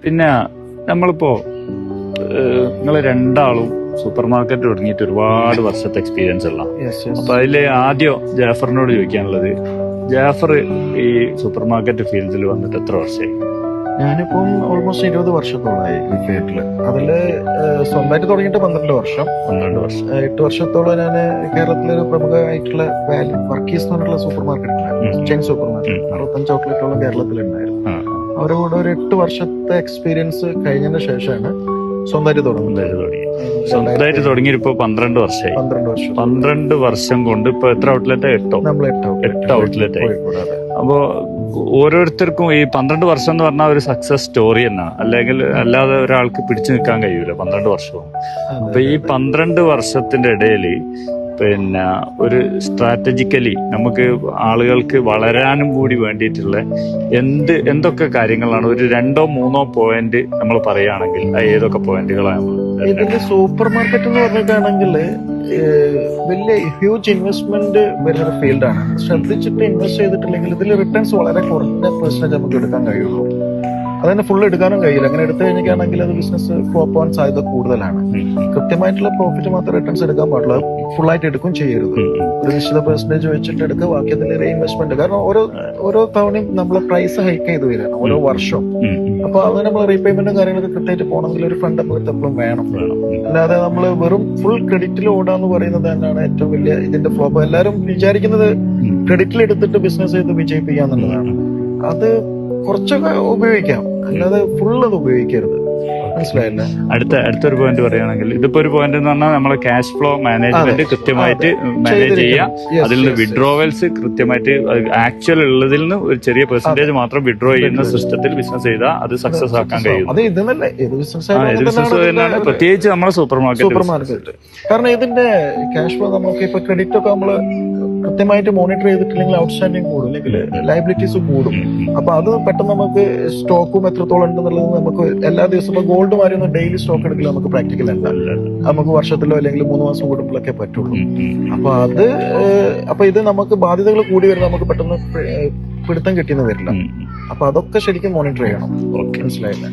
പിന്നെ നമ്മളിപ്പോ നിങ്ങള് രണ്ടാളും സൂപ്പർ മാർക്കറ്റ് തുടങ്ങിയിട്ട് ഒരുപാട് വർഷത്തെ എക്സ്പീരിയൻസ് ഉള്ള. അപ്പൊ അതില് ആദ്യം ജാഫറിനോട് ചോദിക്കാനുള്ളത്, ജാഫർ ഈ സൂപ്പർ മാർക്കറ്റ് ഫീൽഡിൽ വന്നിട്ട് എത്ര വർഷമായി? ഞാനിപ്പം ഓൾമോസ്റ്റ് 20 വർഷത്തോളമായി ഈ ഫീൽഡില്. അതില് സ്വന്തമായിട്ട് തുടങ്ങിയിട്ട് 12 വർഷം. 8 വർഷത്തോളം ഞാൻ കേരളത്തിലെ ഒരു പ്രമുഖമായിട്ടുള്ള വർക്കീസ് എന്ന് പറഞ്ഞിട്ടുള്ള super market, chain super market 65 ഔട്ട്ലെറ്റോളം കേരളത്തിലുണ്ടായിരുന്നു. അവരുടെ കൂടെ ഒരു 8 വർഷത്തെ എക്സ്പീരിയൻസ് കഴിഞ്ഞതിന് ശേഷമാണ് സ്വന്തമായിട്ട് സ്വന്തമായിട്ട് തുടങ്ങിയപ്പോ 12 വർഷമായി. 12 വർഷം കൊണ്ട് ഇപ്പൊ എത്ര ഔട്ട്ലെറ്റ്? 8 ഔട്ട്ലെറ്റ് ആയി. അപ്പോ ഓരോരുത്തർക്കും ഈ 12 വർഷം എന്ന് പറഞ്ഞാൽ ഒരു സക്സസ് സ്റ്റോറി തന്നെയാണ്. അല്ലെങ്കിൽ അല്ലാതെ ഒരാൾക്ക് പിടിച്ചു നിൽക്കാൻ കഴിയൂല 12 വർഷവും. അപ്പൊ ഈ 12 വർഷത്തിന്റെ ഇടയിൽ പിന്നെ ഒരു സ്ട്രാറ്റജിക്കലി നമുക്ക് ആളുകൾക്ക് വളരാനും കൂടി വേണ്ടിയിട്ടുള്ള എന്തൊക്കെ കാര്യങ്ങളാണ് ഒരു 2-3 പോയിന്റ് നമ്മൾ പറയുകയാണെങ്കിൽ ഏതൊക്കെ പോയിന്റുകളാണ്? ഇതിന്റെ സൂപ്പർ മാർക്കറ്റ് എന്ന് പറഞ്ഞിട്ടാണെങ്കിൽ വലിയ ഹ്യൂജ് ഇൻവെസ്റ്റ്മെന്റ് വരുന്ന ഫീൽഡാണ്. ശ്രദ്ധിച്ചിട്ട് ഇൻവെസ്റ്റ് ചെയ്തിട്ടില്ലെങ്കിൽ ഇതിൽ റിട്ടേൺസ് വളരെ കുറഞ്ഞ പെർസെന്റേജ് നമുക്ക് എടുക്കാൻ കഴിയുള്ളൂ. അതന്നെ ഫുൾ എടുക്കാനും കഴിയില്ല. അങ്ങനെ എടുത്തു കഴിഞ്ഞാണെങ്കിൽ അത് ബിസിനസ് ഫ്ലോപ്പ് ആവാൻ സാധ്യത കൂടുതലാണ്. കൃത്യമായിട്ടുള്ള പ്രോഫിറ്റ് മാത്രം റിട്ടേൺസ് എടുക്കാൻ പാടുള്ളൂ. ഫുൾ ആയിട്ട് എടുക്കും ചെയ്യരുത്. ഒരു നിശ്ചിത പെർസെന്റേജ് വെച്ചിട്ട് എടുക്കുക, ബാക്കി അതിൽ റീഇൻവെസ്റ്റ്മെന്റ്. കാരണം ഓരോ തവണയും നമ്മളെ പ്രൈസ് ഹൈക്ക് ചെയ്ത് വരികയാണ് ഓരോ വർഷവും. അപ്പൊ അത് നമ്മൾ റീപേയ്മെന്റും കാര്യങ്ങളൊക്കെ കൃത്യമായിട്ട് പോകണമെങ്കിൽ ഒരു ഫണ്ട് നമുക്ക് എപ്പോഴും വേണം. അല്ലാതെ നമ്മൾ വെറും ഫുൾ ക്രെഡിറ്റിൽ ഓടാന്ന് പറയുന്നത് തന്നെയാണ് ഏറ്റവും വലിയ ഇതിന്റെ ഫ്ലോപ്പ്. എല്ലാവരും വിചാരിക്കുന്നത് ക്രെഡിറ്റിൽ എടുത്തിട്ട് ബിസിനസ് ചെയ്ത് വിജയിപ്പിക്കാന്നുള്ളതാണ്. അത് കുറച്ചൊക്കെ ഉപയോഗിക്കാം, അല്ലാതെ ഫുൾ അത് ഉപയോഗിക്കരുത്. മനസ്സിലായില്ലേ? അടുത്തൊരു പോയിന്റ് പറയുകയാണെങ്കിൽ, ഇതിപ്പോ ഒരു പോയിന്റ് എന്ന് പറഞ്ഞാൽ നമ്മളെ ക്യാഷ് ഫ്ലോ മാനേജ്മെന്റ് കൃത്യമായിട്ട് മാനേജ് ചെയ്യുക. അതിൽ നിന്ന് വിഡ്രോവൽസ് കൃത്യമായിട്ട് ആക്ച്വൽ ഉള്ളതിൽ നിന്ന് ഒരു ചെറിയ പെർസെന്റേജ് മാത്രം വിഡ്രോ ചെയ്യുന്ന സിസ്റ്റത്തിൽ ബിസിനസ് ചെയ്താൽ അത് സക്സസ് ആക്കാൻ കഴിയും. തന്നെയാണ് പ്രത്യേകിച്ച് നമ്മളെ സൂപ്പർ മാർക്കറ്റ്. കാരണം ഇതിന്റെ ക്യാഷ് ഫ്ലോ നമുക്ക് ഇപ്പൊ ക്രെഡിറ്റ് ഒക്കെ നമ്മള് കൃത്യമായിട്ട് മോണിറ്റർ ചെയ്തിട്ടില്ലെങ്കിൽ ഔട്ട്സ്റ്റാൻഡിങ് കൂടും, അല്ലെങ്കിൽ ലയബിലിറ്റീസ് കൂടും. അപ്പൊ അത് പെട്ടെന്ന് നമുക്ക് സ്റ്റോക്കും എത്രത്തോളം ഉണ്ടെന്നുള്ളത് നമുക്ക് എല്ലാ ദിവസവും ഗോൾഡ് മാറി ഒന്നും ഡെയിലി സ്റ്റോക്ക് എടുക്കില്ല, നമുക്ക് പ്രാക്ടിക്കൽ അല്ല. നമുക്ക് വർഷത്തിലോ അല്ലെങ്കിൽ 3 മാസം കൂടുമ്പോഴൊക്കെ പറ്റുള്ളൂ. അപ്പൊ ഇത് നമുക്ക് ബാധ്യതകൾ കൂടി വരുന്ന നമുക്ക് പെട്ടെന്ന് പിടുത്തം കിട്ടിയെന്ന് വരില്ല. അപ്പൊ അതൊക്കെ ശരിക്കും മോണിറ്റർ ചെയ്യണം. മനസ്സിലായില്ല?